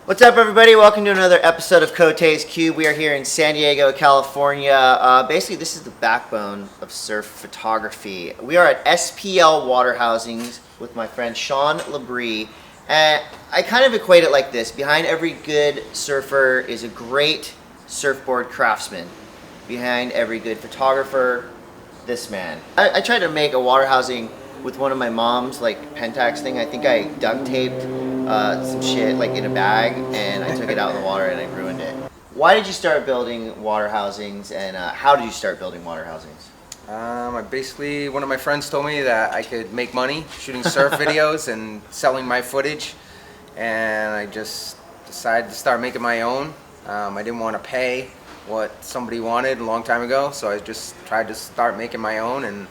What's up, everybody? Welcome to another episode of Cote's Cube. We are here in San Diego, California. Basically, this is the backbone of surf photography. We are at SPL Waterhousings with my friend Sean LaBrie. And I kind of equate it like this. Behind every good surfer is a great surfboard craftsman. Behind every good photographer, this man. I tried to make a water housing with one of my mom's like Pentax thing. I think I duct taped some shit like in a bag and I took it out in the water and I ruined it. Why did you start building water housings and how did you start building water housings? One of my friends told me that I could make money shooting surf videos and selling my footage, and I just decided to start making my own. I didn't want to pay what somebody wanted a long time ago, so I just tried to start making my own and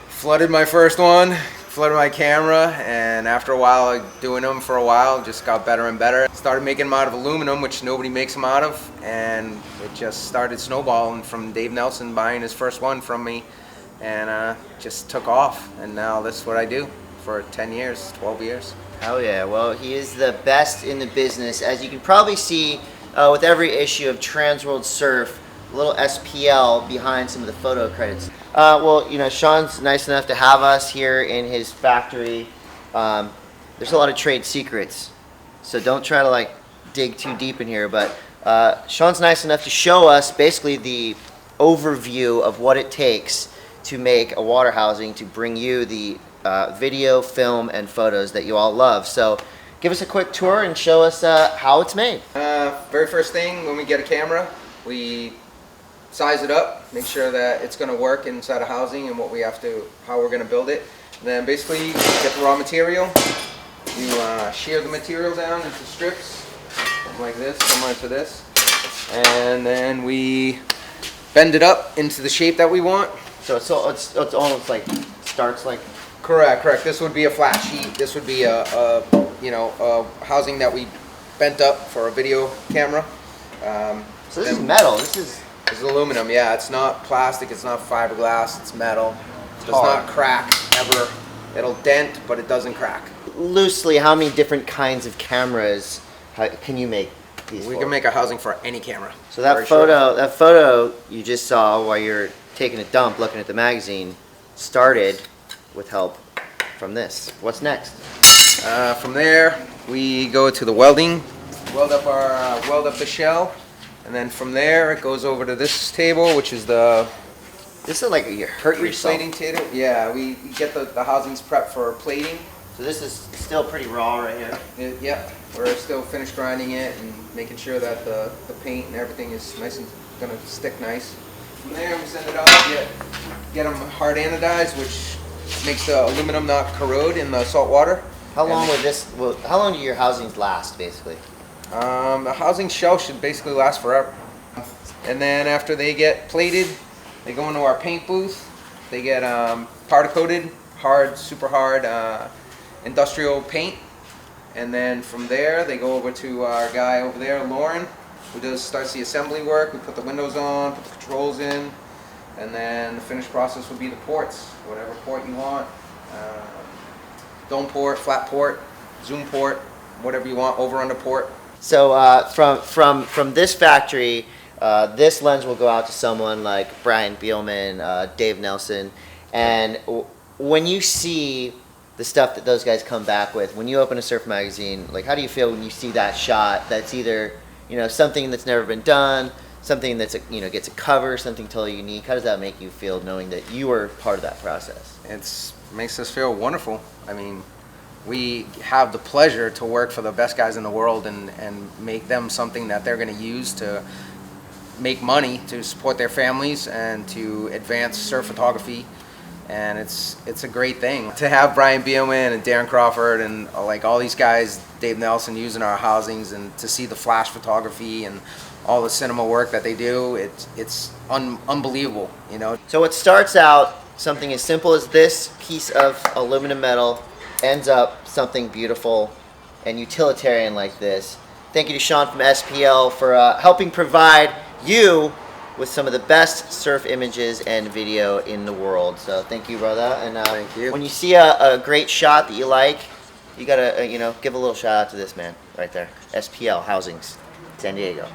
flooded my first one, flooded my camera, and after a while, like, doing them for a while, just got better and better. Started making them out of aluminum, which nobody makes them out of, and it just started snowballing from Dave Nelson buying his first one from me, and just took off, and now that's what I do for 10 years, 12 years. Hell yeah, well, he is the best in the business. As you can probably see with every issue of TransWorld Surf, a little SPL behind some of the photo credits. Well, you know, Sean's nice enough to have us here in his factory. There's a lot of trade secrets, so don't try to like dig too deep in here, but Sean's nice enough to show us basically the overview of what it takes to make a water housing to bring you the video, film, and photos that you all love. So give us a quick tour and show us how it's made. Very first thing, when we get a camera, we size it up, make sure that it's going to work inside a housing and how we're going to build it. And then basically you get the raw material, you shear the material down into strips like this, similar to this, and then we bend it up into the shape that we want. So it's almost like starts like. Correct. This would be a flat sheet. This would be a housing that we bent up for a video camera. So this is metal. This is aluminum. Yeah, it's not plastic. It's not fiberglass. It's metal. It does not crack ever. It'll dent, but it doesn't crack. Loosely, how many different kinds of cameras can you make these We for? can make a housing for any camera. So that photo you just saw while you're taking a dump, looking at the magazine, started with help from this. What's next? From there, we go to the welding. Weld up the shell, and then from there it goes over to this table, which is the. This is like you hurt yourself. Plating table. Yeah, we get the housings prepped for plating. So this is still pretty raw right here. Yep, we're still finished grinding it and making sure that the paint and everything is nice and gonna stick nice. From there, we send it out, get them hard anodized, which makes the aluminum not corrode in the salt water. How long how long do your housings last, basically? The housing shell should basically last forever. And then after they get plated, they go into our paint booth. They get powder coated, super hard industrial paint. And then from there, they go over to our guy over there, Lauren, who starts the assembly work. We put the windows on, put the controls in, and then the finished process would be the ports, whatever port you want. Dome port, flat port, zoom port, whatever you want, over under port. So from this factory, this lens will go out to someone like Brian Bielman, Dave Nelson, and when you see the stuff that those guys come back with, when you open a surf magazine, like how do you feel when you see that shot that's either something that's never been done, something that's gets a cover, something totally unique? How does that make you feel knowing that you were part of that process? It makes us feel wonderful. I mean, we have the pleasure to work for the best guys in the world and make them something that they're going to use to make money, to support their families, and to advance surf photography. And it's a great thing to have Brian Bielman and Darren Crawford and like all these guys, Dave Nelson, using our housings, and to see the flash photography and all the cinema work that they do. It's unbelievable, So what starts out something as simple as this piece of aluminum metal ends up something beautiful and utilitarian like this. Thank you to Sean from SPL for helping provide you with some of the best surf images and video in the world. So thank you, brother. And thank you. When you see a great shot that you like, you gotta, give a little shout out to this man right there. SPL Housings, San Diego.